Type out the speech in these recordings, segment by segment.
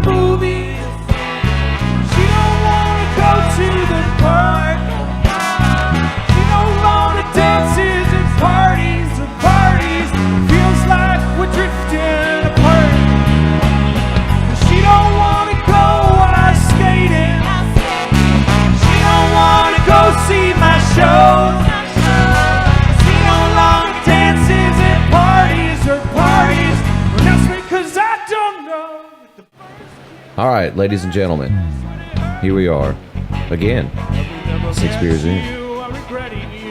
movies. She don't wanna go to the park. She don't wanna dances and parties and parties. Feels like we're drifting apart. She don't wanna go ice skating. She don't wanna go see my shows. She don't want dances and parties or parties. That's because I don't know. All right, ladies and gentlemen, here we are again, 6 beers in.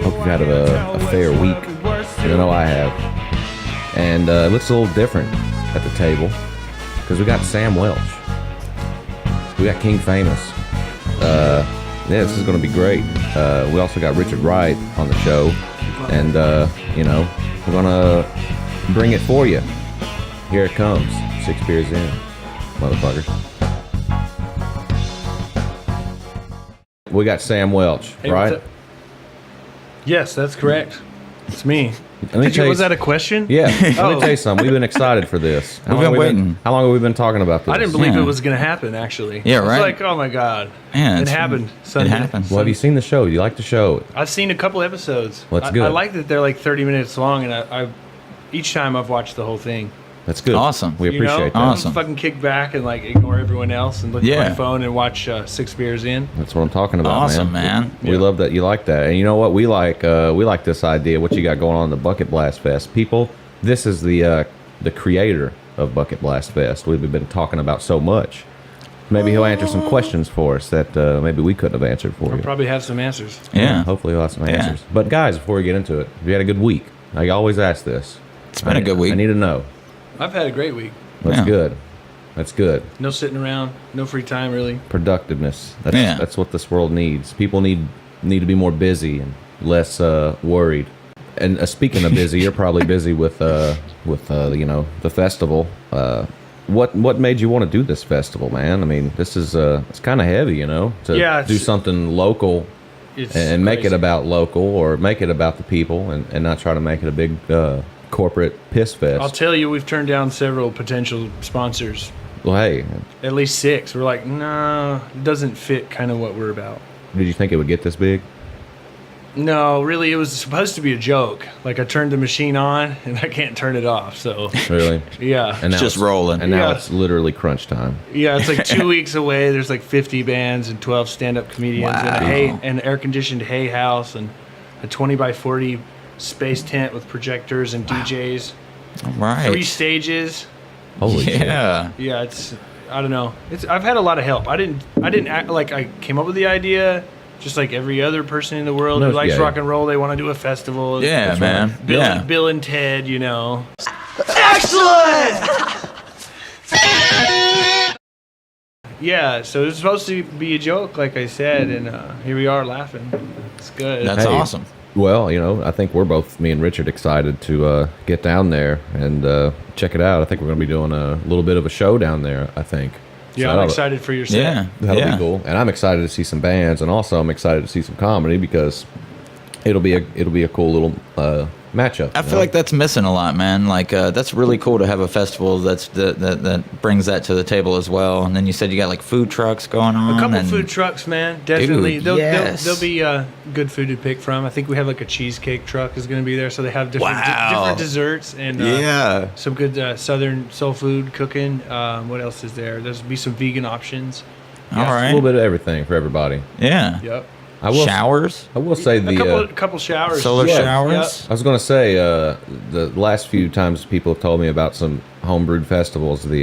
Hope you've had a fair week. I know I have. And it looks a little different at the table because we got Sam Welch. We got King Famous. Yeah, this is going to be great. We also got Richard Wright on the show. And, we're going to bring it for you. Here it comes. 6 beers in, motherfucker. We got Sam Welch, Hey, right? Yes, that's correct. It's me. Was that a question? Yeah. Let me tell you something. We've been excited for this. We've been waiting. How long have we been talking about this? I didn't believe it was going to happen, actually. Yeah, I was right. like, oh my God. Yeah, it happened. Sunday. It happened. Well, have you seen the show? Do you like the show? I've seen a couple episodes. Well, that's good. I like that they're like 30 minutes long, and I each time I've watched the whole thing. That's good. Awesome. We appreciate that. I Awesome. don't fucking kick back and like ignore everyone else and look at my phone and watch 6 beers in. That's what I'm talking about, Awesome, man. We love that you like that. And you know what? We like this idea, what you got going on in the Bucket Blast Fest. People, this is the creator of Bucket Blast Fest. We've been talking about so much. Maybe he'll answer some questions for us that maybe we couldn't have answered for I'll you. probably have some answers. Yeah. Hopefully he'll have some answers. But guys, before we get into it, have you had a good week? I always ask this. It's been a good week. I need to know. I've had a great week. That's Yeah. good. That's good. No sitting around, no free time really. Productiveness. Yeah. That's what this world needs. People need to be more busy and less worried. And speaking of busy, you're probably busy with the festival. What made you want to do this festival, man? I mean, this is it's kind of heavy, to do something local and make it about local or make it about the people and not try to make it a big corporate piss fest. I'll tell you, we've turned down several potential sponsors. Well, hey, At least 6. We're like, no, it doesn't fit kind of what we're about. did you think it would get this big? No, really, it was supposed to be a joke. Like, I turned the machine on, and I can't turn it off, so... Really? Yeah. And now Just rolling. And now Yeah. it's literally crunch time. Yeah, it's like 2 weeks away. There's like 50 bands and 12 stand-up comedians and an air-conditioned hay house and a 20 by 40 space tent with projectors and DJs. All right. 3 stages. Holy shit. Yeah. Yeah, it's... I don't know. I've had a lot of help. I didn't act like I came up with the idea. Just like every other person in the world who likes rock and roll, they want to do a festival. Yeah, That's man. right. Bill and Ted, Excellent! Yeah, so it's supposed to be a joke, like I said, and here we are laughing. It's good. That's awesome. Well, I think we're both, me and Richard, excited to get down there and check it out. I think we're going to be doing a little bit of a show down there, I think. Yeah, So I'm excited for your set. Yeah. That'll be cool. And I'm excited to see some bands, and also I'm excited to see some comedy because it'll be a cool little matchup. I feel like that's missing a lot, man. Like that's really cool to have a festival that brings that to the table as well. And then you said you got like food trucks going on. A couple and food trucks, man. Definitely. Dude, yes. There'll be good food to pick from. I think we have like a cheesecake truck is going to be there, so they have different different desserts and some good southern soul food cooking. What else is there? There's be some vegan options. All right. a little bit of everything for everybody. Yeah. Yep. Showers. I will say A couple showers. Solar Yeah. showers. I was going to say the last few times people have told me about some homebrewed festivals. What's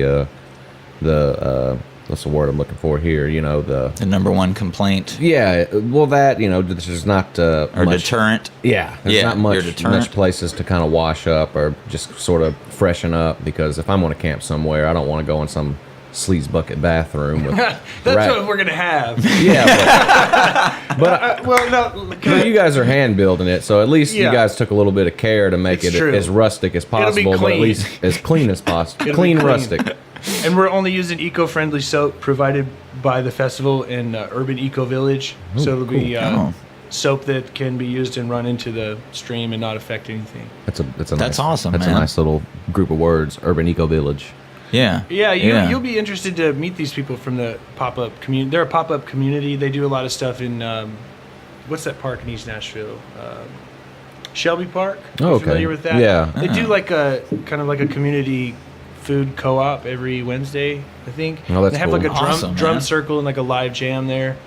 the word I'm looking for here? The number one complaint. Yeah, well, there's not Or much, deterrent. Yeah, there's Yeah, not your deterrent. much places to kind of wash up or just sort of freshen up, because if I'm going to camp somewhere, I don't want to go in some sleaze bucket bathroom with That's what we're gonna have. Yeah, but Well, no. you guys are hand building it, so at least you Yeah. guys took a little bit of care to make It's it true. as rustic as be possible, but at clean. least as clean as possible. It'll be Clean, clean. rustic. And we're only using eco-friendly soap provided by the festival in Urban Eco Village. So it'll be soap that can be used and run into the stream and not affect anything. That's That's awesome, That's man. a nice little group of words. Urban Eco Village. Yeah. Yeah, you'll be interested to meet these people from the pop-up community. They're a pop-up community. They do a lot of stuff in, what's that park in East Nashville? Shelby Park. Oh, okay. Familiar with that? Yeah. They do like a kind of like a community food co-op every Wednesday, I think. Oh, that's they have cool. like a Awesome, drum man. circle and like a live jam there.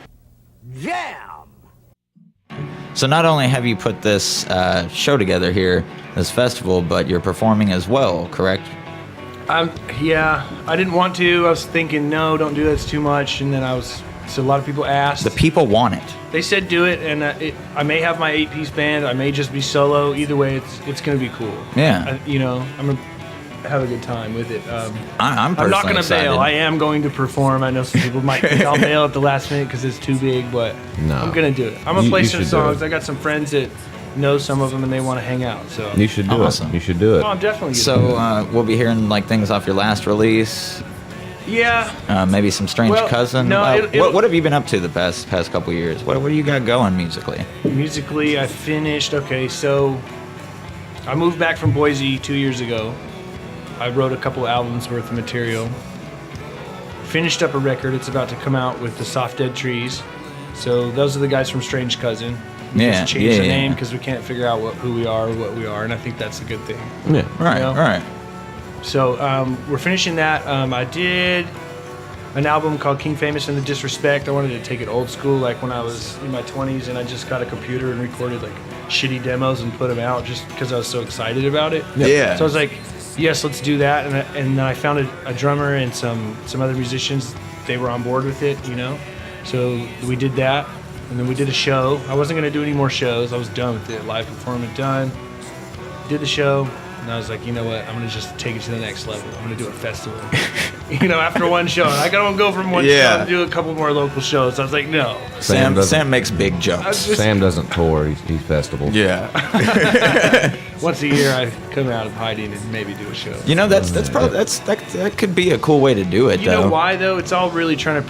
So not only have you put this show together here, this festival, but you're performing as well, correct? Yeah, I didn't want to. I was thinking, no, don't do that. It's too much. And then so a lot of people asked. The people want it. They said do it, and I may have my 8-piece band. I may just be solo. Either way, it's going to be cool. Yeah. I'm going to have a good time with it. I'm I'm not going to excited. bail. I am going to perform. I know some people might think I'll bail at the last minute because it's too big, but No. I'm going to do it. I'm going to play You some should do songs. it. I got some friends that know some of them, and they want to hang out. So You should do Awesome. it. You should do it. Oh, I'm definitely So gonna do it. we'll be hearing like things off your last release, Yeah. maybe some Strange Well, Cousin. no, What have you been up to the past couple years? What do you got going musically? Musically, I finished. Okay, so I moved back from Boise 2 years ago. I wrote a couple albums worth of material. Finished up a record. It's about to come out with the Soft Dead Trees. So those are the guys from Strange Cousin. We Yeah, just changed the yeah. name because we can't figure out who we are or what we are, and I think that's a good thing. Yeah. Right, know? right. So we're finishing that. I did an album called King Famous and the Disrespect. I wanted to take it old school, like when I was in my 20s, and I just got a computer and recorded like shitty demos and put them out just because I was so excited about it. Yeah. So I was like, yes, let's do that. And then I found a drummer and some other musicians. They were on board with it, So we did that, and then we did a show. I wasn't going to do any more shows. I was done with it. Live performance done. Did the show, and I was like, you know what? I'm going to just take it to the next level. I'm going to do a festival. After one show. I don't go from one show to do a couple more local shows. I was like, no. Sam makes big jumps. Sam doesn't tour. He's festivals. Yeah. Once a year, I come out of hiding and maybe do a show. That's probably that could be a cool way to do it. You know why though? It's all really trying to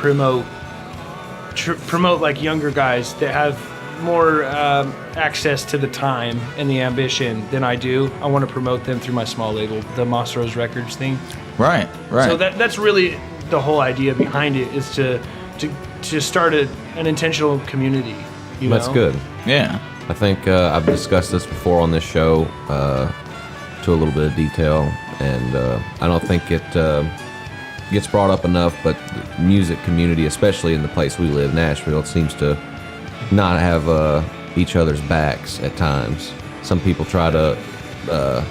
promote like younger guys that have more access to the time and the ambition than I do. I want to promote them through my small label, the Moss Rose Records thing. Right. So that's really the whole idea behind it, is to start an intentional community. That's good. Yeah. I think I've discussed this before on this show to a little bit of detail, and I don't think it gets brought up enough, but the music community, especially in the place we live, Nashville, it seems to not have each other's backs at times. Some people try to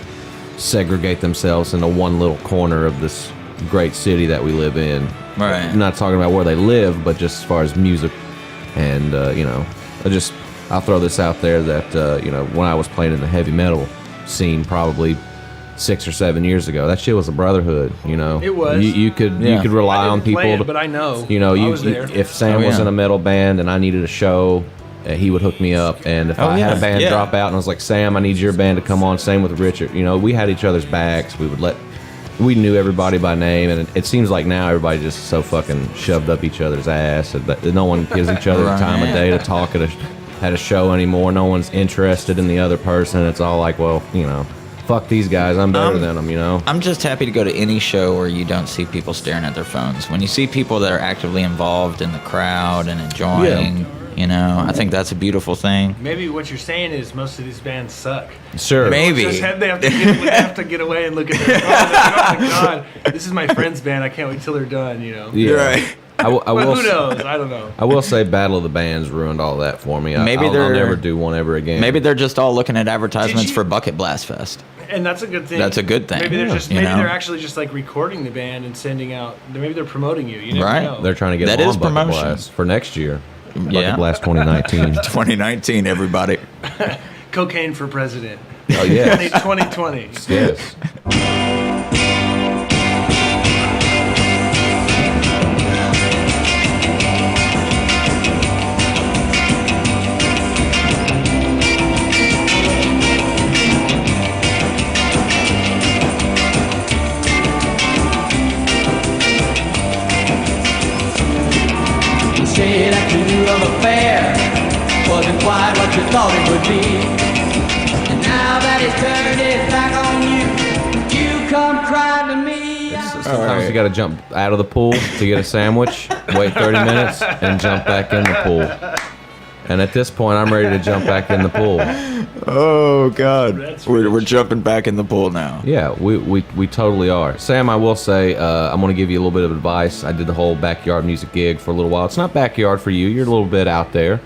segregate themselves into one little corner of this great city that we live in. Right. I'm not talking about where they live, but just as far as music. And, I'll throw this out there that, when I was playing in the heavy metal scene probably 6 or 7 years ago, that shit was a brotherhood, It was. You could rely on people. Play it, but I know. I was there. If Sam was in a metal band and I needed a show, he would hook me up. And if I had a band drop out and I was like, Sam, I need your band to come on, same with Richard. We had each other's backs. We knew everybody by name, and it seems like now everybody just so fucking shoved up each other's ass that no one gives each other the time of day to talk at a show anymore. No one's interested in the other person. It's all like, well, fuck these guys. I'm better than them, I'm just happy to go to any show where you don't see people staring at their phones. When you see people that are actively involved in the crowd and enjoying, I think that's a beautiful thing. Maybe what you're saying is most of these bands suck. Sure. Maybe. They have to get away and look at their phone. Like, oh my god, this is my friend's band. I can't wait till they're done. Yeah. Right. I will, But who knows? I don't know. I will say Battle of the Bands ruined all that for me. I'll never do one ever again. Maybe they're just all looking at advertisements Did you- for Bucket Blast Fest. And that's a good thing. That's a good thing. Maybe they're Yeah. just You maybe know? they're actually just like recording the band and sending out. Maybe they're promoting you. You never Right. know. They're trying to get That them is on Bucket promotion. Blast for next year. Bucket Yeah. Blast 2019. 2019, everybody. Cocaine for president. Oh yes. 2020. Yes. Say that you knew of a fair wasn't quite what you thought it would be. And now that it's turned its back on you, you come crying to me. sometimes you got to jump out of the pool to get a sandwich, wait 30 minutes, and jump back in the pool. And at this point, I'm ready to jump back in the pool. Oh God, we're jumping back in the pool now. Yeah, we totally are. Sam, I will say, I'm going to give you a little bit of advice. I did the whole backyard music gig for a little while. It's not backyard for you. You're a little bit out there.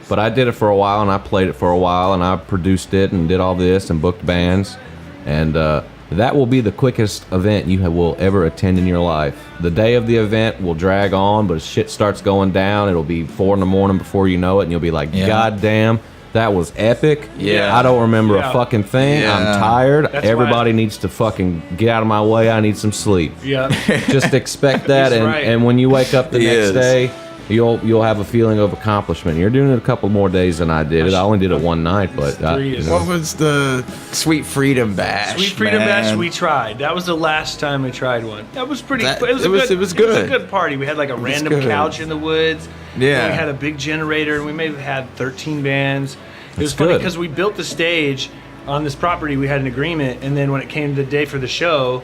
But I did it for a while, and I played it for a while, and I produced it and did all this and booked bands. And that will be the quickest event you will ever attend in your life. The day of the event will drag on, but as shit starts going down, it'll be 4 a.m. before you know it, and you'll be like, God damn, that was epic. Yeah. I don't remember a fucking thing. Yeah. I'm tired. That's Everybody needs to fucking get out of my way. I need some sleep. Yeah. Just expect that, He's and, right. and when you wake up the He next is. day, you'll have a feeling of accomplishment. You're doing it a couple more days than I did. I only did it one night, but What was the Sweet Freedom Bash? Sweet Freedom man? Bash, we tried. That was the last time we tried one. That was pretty. That- it was it was a good. good party. We had like a random good. couch in the woods. Yeah. We had a big generator, and we may have had 13 bands. It was That's funny good. because we built the stage on this property. We had an agreement, and then when it came the day for the show,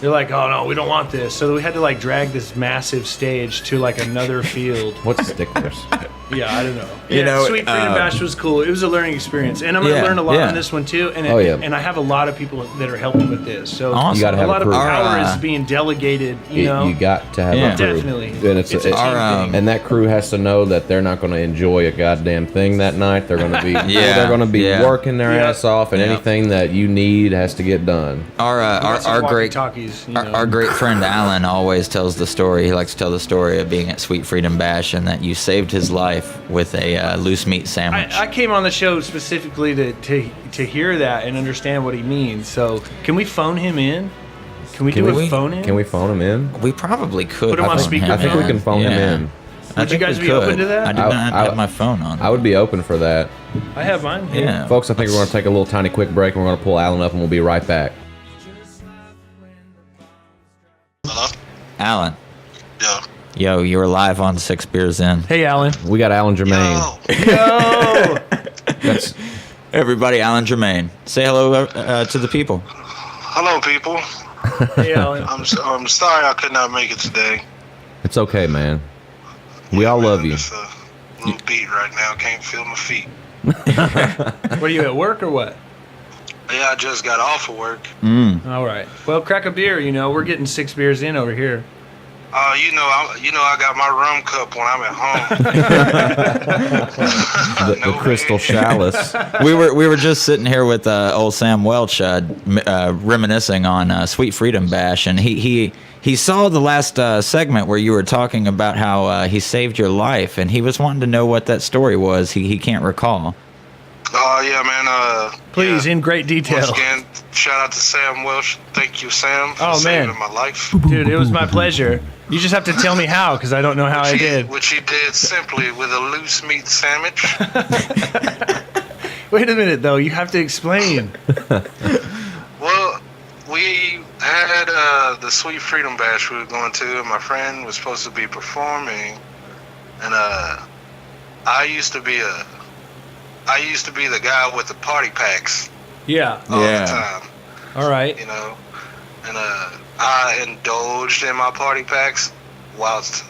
they're like, "Oh no, we don't want this." So we had to like drag this massive stage to like another field. what's sticklers? Yeah, I don't know. You know, Sweet Freedom Bash was cool. It was a learning experience, and I'm going to learn a lot on this one too. And and I have a lot of people that are helping with this. So Awesome. You gotta a have a lot of crew. power is being delegated. You know, You got to have Yeah. a crew. Definitely. And it's a team thing. and that crew has to know that they're not going to enjoy a goddamn thing that night. They're going to be they're going to be working their ass off, and anything that you need has to get done. Our great talkies. our great friend Alan always tells the story. He likes to tell the story of being at Sweet Freedom Bash and that you saved his life with a loose meat sandwich. I came on the show specifically to hear that and understand what he means. So can we phone him in? Can we do a phone in? Can we phone him in? We probably could. Put him on phone speakerphone? I think we can phone him in. Would you think guys we be open could. to that? I do not have my phone on. I would be open for that. I have mine. Here. Yeah. Folks, I think we're going to take a little tiny quick break, and we're going to pull Alan up, and we'll be right back. Hello? Alan. Yeah. Yo, you were live on 6 Beers In. Hey, Alan. We got Alan Germain. Yo. Yo. That's, Everybody, Alan Germain. Say hello to the people. Hello, people. Hey, Alan. I'm sorry I could not make it today. it's okay, man. We all love you. Just a little beat right now. Can't feel my feet. What are you at work or what? Yeah, I just got off of work. All right. Well, crack a beer. You know, we're getting 6 beers in over here. I got my rum cup when I'm at home. The crystal chalice. We were just sitting here with old Sam Welch reminiscing on Sweet Freedom Bash, and he saw the last segment where you were talking about how he saved your life, and he was wanting to know what that story was. He can't recall. Oh, yeah, man. Please, yeah. in great detail. Once again, shout out to Sam Welsh. Thank you, Sam, for saving my life. Dude, it was my pleasure. You just have to tell me how, because I don't know how I did. Which he did simply with a loose meat sandwich. Wait a minute, though. You have to explain. Well, we had the Sweet Freedom Bash we were going to, and my friend was supposed to be performing, and I used to be the guy with the party packs. Yeah. All the time. All right. You know, and I indulged in my party packs whilst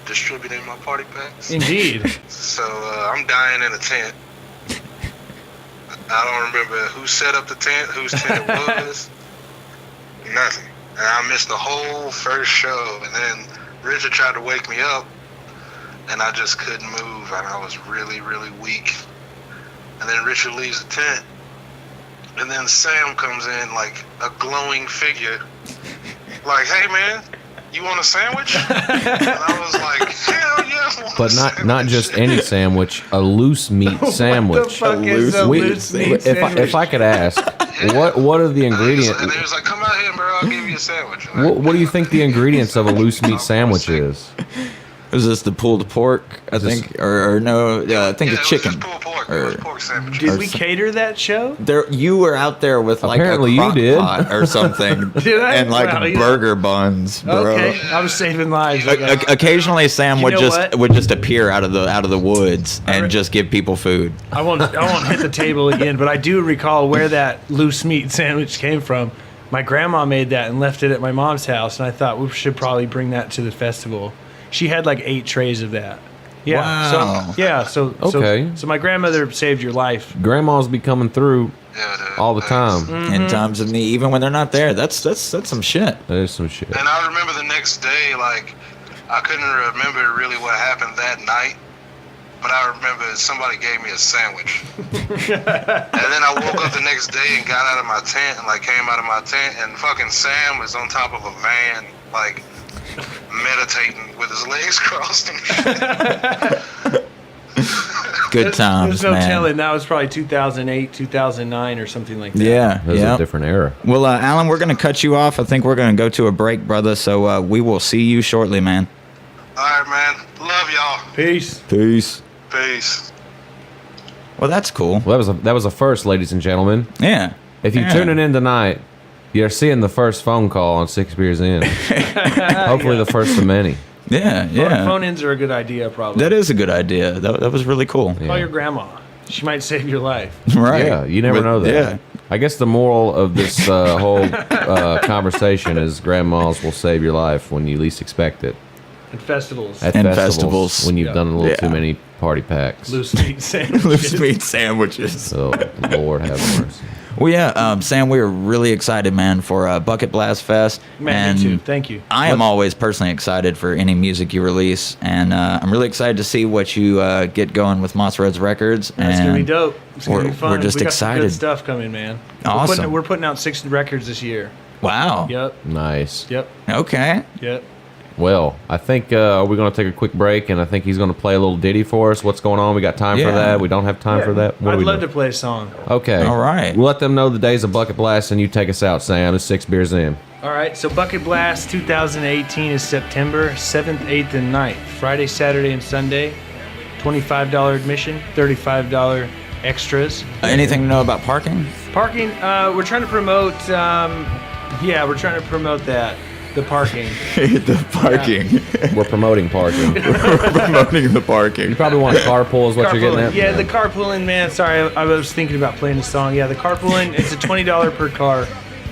distributing my party packs. Indeed. So I'm dying in a tent. I don't remember who set up the tent, whose tent it was. Nothing. And I missed the whole first show. And then Richard tried to wake me up, and I just couldn't move, and I was really, really weak. And then Richard leaves the tent, and then Sam comes in like a glowing figure, like, "Hey man, you want a sandwich?" And I was like, "Hell yeah!" I want But a not sandwich." just any sandwich, a loose meat sandwich. What the fuck is a loose meat sandwich? If I could ask, what are the ingredients? And he was like, "Come out here, bro. I'll give you a sandwich." And I- What do you think the ingredients of a loose meat sandwich is? Was this the pulled pork? I think, or no? I think Yeah, it's it was chicken. just pulled pork. It was pork sandwich. Did we cater that show? There, you were out there with like Apparently a you crock did. pot or something, Did I? and like Well, yeah. burger buns, bro. Okay. I was saving lives. Occasionally, Sam You would know just what? appear out of the woods and just give people food. I won't hit the table again, but I do recall where that loose meat sandwich came from. My grandma made that and left it at my mom's house, and I thought we should probably bring that to the festival. She had like 8 trays of that. Yeah. Wow. So my grandmother saved your life. Grandmas be coming through all the time. In times of need, even when they're not there. That's some shit. That is some shit. And I remember the next day, like, I couldn't remember really what happened that night, but I remember somebody gave me a sandwich. And then I woke up the next day and got out of my tent and, like, came out of my tent, and fucking Sam was on top of a van, like, meditating with his legs crossed and shit. Good times, There's no man. telling. That was probably 2008, 2009 or something like that. Yeah, That was a different era. Well, Alan, we're going to cut you off. I think we're going to go to a break, brother. So we will see you shortly, man. All right, man. Love y'all. Peace. Peace. Peace. Well, that's cool. Well, that was a first, ladies and gentlemen. Yeah. If you're tuning in tonight, you're seeing the first phone call on 6 Beers In. Hopefully the first of many. Yeah. Phone-ins are a good idea, probably. That is a good idea. That was really cool. Call your grandma. She might save your life. Right. Yeah, you never know that. Yeah. I guess the moral of this whole conversation is grandmas will save your life when you least expect it. At festivals. At And festivals. festivals. When you've done a little Yeah. too many party packs. Loose meat sandwiches. Loose meat sandwiches. Oh, Lord have mercy. Well, yeah, Sam, we are really excited, man, for Bucket Blast Fest. Man, and me too. Thank you. I am always personally excited for any music you release, and I'm really excited to see what you get going with Moss Reds Records. It's going to be dope. It's going to be fun. We're just we got excited. Some good stuff coming, man. Awesome. We're putting out 6 records this year. Wow. Yep. Nice. Yep. Okay. Yep. Well, I think we're going to take a quick break, and I think he's going to play a little ditty for us. What's going on? We got time for Yeah. that? We don't have time for that? What I'd are we love doing? to play a song. Okay. All right. We'll let them know the days of Bucket Blast, and you take us out, Sam. It's 6 Beers In. All right, so Bucket Blast 2018 is September 7th, 8th, and 9th. Friday, Saturday, and Sunday. $25 admission, $35 extras. Anything to know about parking? Parking, we're trying to promote, we're trying to promote that. The parking. The parking. We're promoting parking. We're promoting the parking. You probably want carpool is what you're getting at? Yeah, the carpooling, man. Sorry, I was thinking about playing the song. Yeah, the carpooling, it's a $20 per car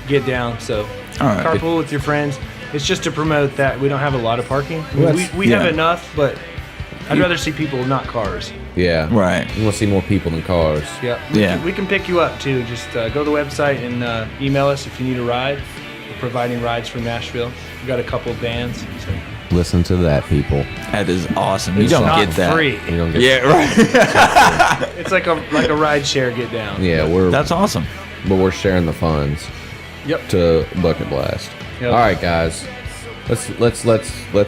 get down. So All right. carpool with your friends. It's just to promote that we don't have a lot of parking. Well, we have enough, but I'd rather see people, not cars. Yeah. Right. You want to see more people than cars. Yeah. Yeah. We can pick you up, too. Just go to the website and email us if you need a ride. We're providing rides from Nashville. We've got a couple of bands. So. Listen to that, people. That is awesome. You It's don't not get that. free. You don't get Yeah, right. It's like a ride share get down. Yeah, That's awesome. but we're sharing the funds Yep. to Bucket Blast. Yep. All right, guys. Let's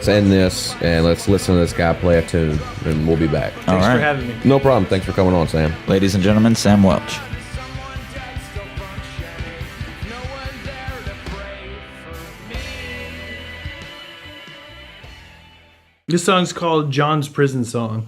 end this and let's listen to this guy play a tune, and we'll be back. Thanks All right. for having me. No problem. Thanks for coming on, Sam. Ladies and gentlemen, Sam Welch. This song's called John's Prison Song.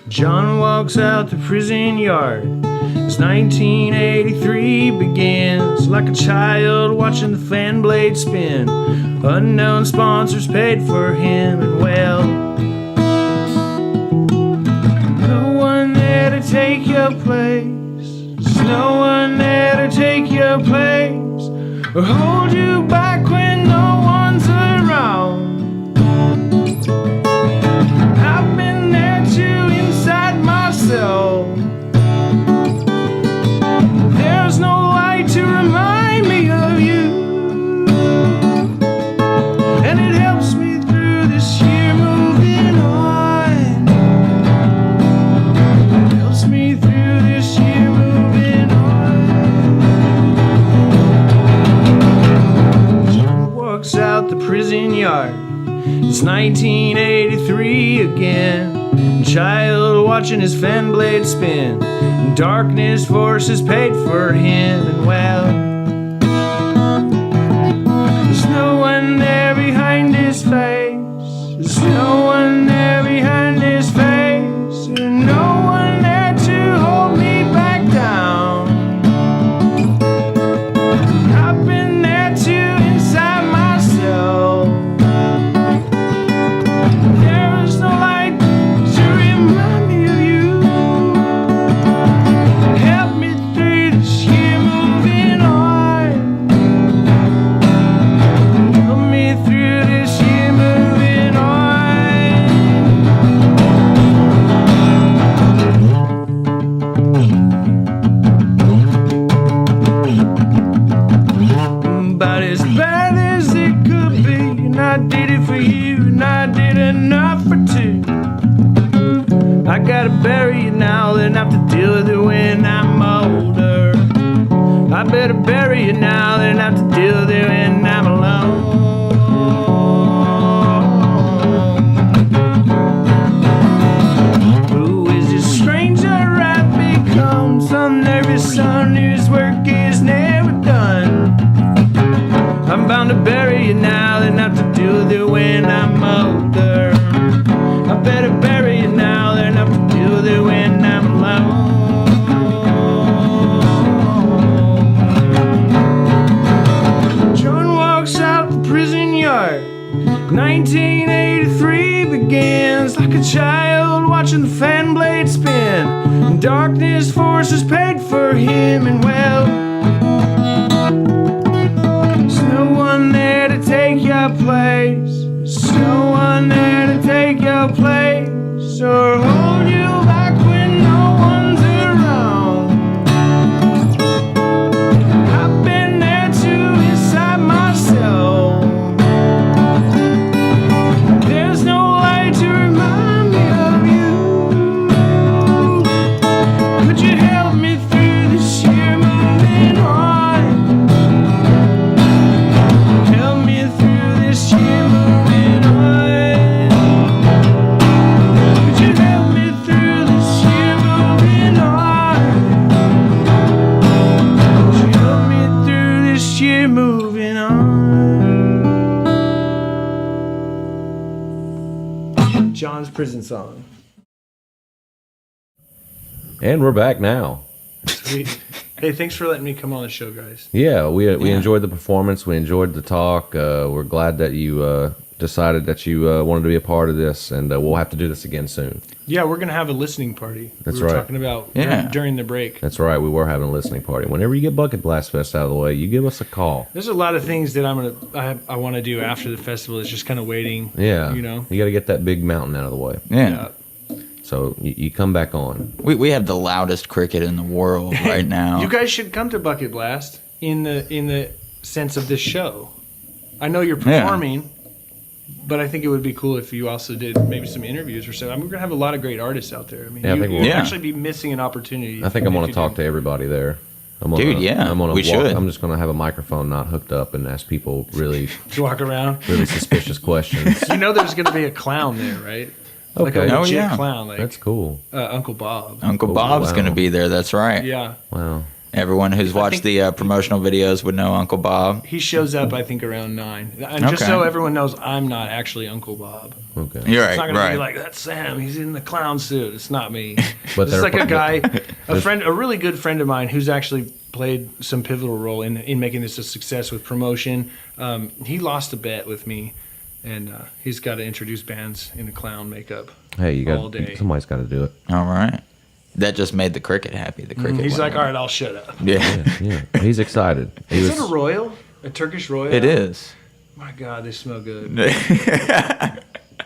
John walks out the prison yard as 1983 begins, like a child watching the fan blade spin. Unknown sponsors paid for him, and well, no one there to take your place. There's no one there to take your place or hold you back when no one's around. I've been there too, inside myself. There's no light to remind me of you. And it helps me through this year moving on. It helps me through this year moving on. John walks out the prison yard. It's 1983 again. Child watching his fan blade spin. Darkness forces paid for him, and well, there's no one there behind his face. There's no one there behind his face. And no one there to hold me back down. I've been there better bury it now than have to deal with it when I'm older. I better bury it now than have to deal with it when I'm alone. Who is this stranger I've become? Some nervous son whose work is never done. I'm bound to bury it now than have to deal with it when I'm older. I better bury it now than have to deal with it when I'm alone. John walks out the prison yard. 1983 begins like a child watching the fan blade spin. And darkness forces paid for him, and well, there's no one there to take your place. There's no one there to take your place or hold you back when no one's around. I've been there too inside myself. There's no light to remind me of you. Could you help me through this year moving on? Help me through this year moving on. Could you help me through this year moving on? Could you help me through this year moving on? John's prison song. And we're back now. Sweet. Hey, thanks for letting me come on the show, guys. Yeah, we enjoyed the performance. We enjoyed the talk. We're glad that you decided that you wanted to be a part of this, and we'll have to do this again soon. Yeah, we're gonna have a listening party. That's we were right. talking about Yeah. during the break. That's right. We were having a listening party. Whenever you get Bucket Blast Fest out of the way, you give us a call. There's a lot of things that I want to do after the festival. It's just kind of waiting. Yeah, You know. you got to get that big mountain out of the way. Yeah. So you come back on. We have the loudest cricket in the world right now. You guys should come to Bucket Blast in the sense of this show. I know you're performing, but I think it would be cool if you also did maybe some interviews or so. I mean, we're gonna have a lot of great artists out there. I mean, Yeah, I think you'd we'll- actually be missing an opportunity. I think I'm if going you to talk did. to everybody there. I'm Dude, yeah, I'm gonna we should. I'm just going to have a microphone not hooked up and ask people really, To walk around. really suspicious questions. You know, there's gonna be a clown there, right? Like a Okay. legit Oh, yeah. clown, like That's cool. Uncle Bob. Uncle Oh, Bob's wow. going to be there. That's right. Yeah, Wow. Everyone who's watched the promotional videos would know Uncle Bob. he shows up I think around 9. And just Okay. so everyone knows, I'm not actually Uncle Bob. Okay. You're It's not right, gonna right. be like, that's Sam. He's in the clown suit. It's not me. But It's they're- like a guy, a really good friend of mine who's actually played some pivotal role in making this a success with promotion. He lost a bet with me, and he's got to introduce bands in a clown makeup. Hey, you all got day. somebody's got to do it. All right. That just made the cricket happy. The cricket. He's went like, away. all right, I'll shut up. Yeah, Yeah, he's excited. He Is was, it a royal? A Turkish royal? it is. My God, they smell good.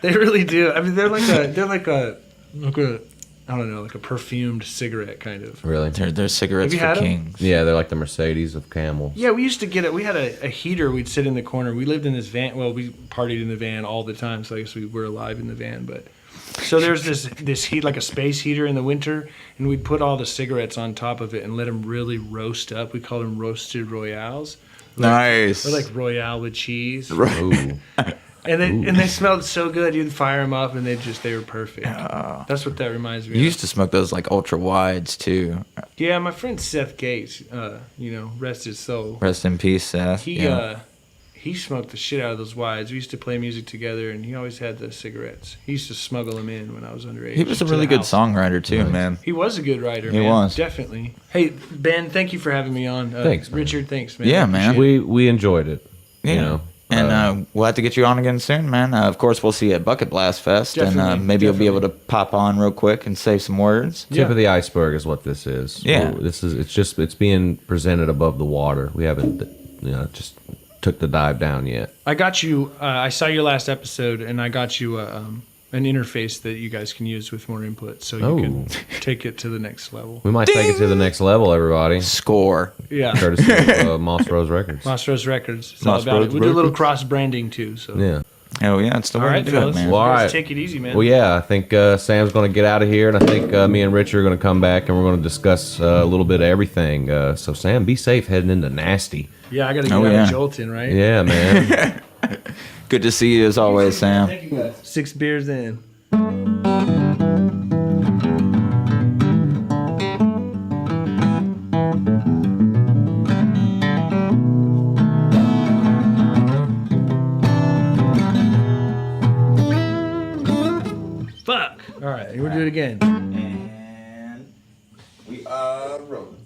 They really do. I mean, they're like a I don't know, like a perfumed cigarette kind of. really. They're cigarettes Have you for had 'em? kings. Yeah, they're like the Mercedes of camels. Yeah, we used to get it. We had a heater. We'd sit in the corner. We lived in this van. Well, we partied in the van all the time, so I guess we were alive in the van. But so there's this heat, like a space heater in the winter, and we'd put all the cigarettes on top of it and let them really roast up. We call them roasted royales. Nice. They're like royale with cheese, Ooh. and they smelled so good. You'd fire them up, and they were perfect. That's what that reminds me You of. used to smoke those like ultra wides too. Yeah, my friend Seth Gates, rest his soul. Rest in peace, Seth. He smoked the shit out of those wides. We used to play music together, and he always had the cigarettes. He used to smuggle them in when I was underage. He was a to really the good house. songwriter too, man. He was a good writer. He man. was. Definitely. Hey Ben, thank you for having me on. Thanks, man. Richard. Thanks, man. Yeah, I man. appreciate it. We enjoyed it. Yeah. You know. And we'll have to get you on again soon, man. Of course, we'll see you at Bucket Blast Fest, Definitely, and maybe you'll be able to definitely. pop on real quick and say some words. Tip of the iceberg is what this is. Yeah. It's being presented above the water. We haven't just took the dive down yet. I got you. I saw your last episode, and I got you an interface that you guys can use with more input, so you can take it to the next level. We might take it to the next level, everybody. Score. Yeah. Courtesy of Moss Rose Records. Moss Rose Records. It's Moss all about Rose it. We do a little Records. cross branding too. So Yeah. Oh yeah, it's the way All right, to do it, fellas. man. Well, all Guys, right. take it easy, man. Well, yeah, I think Sam's going to get out of here, and I think me and Richard are going to come back, and we're going to discuss a little bit of everything. So, Sam, be safe heading into nasty. Yeah, I got to get Oh, out yeah. of Jolton, right? Yeah, man. Good to see you as always, Sam. Thank you, guys. 6 beers in. Fuck. All right, we'll do it again. And we are rolling.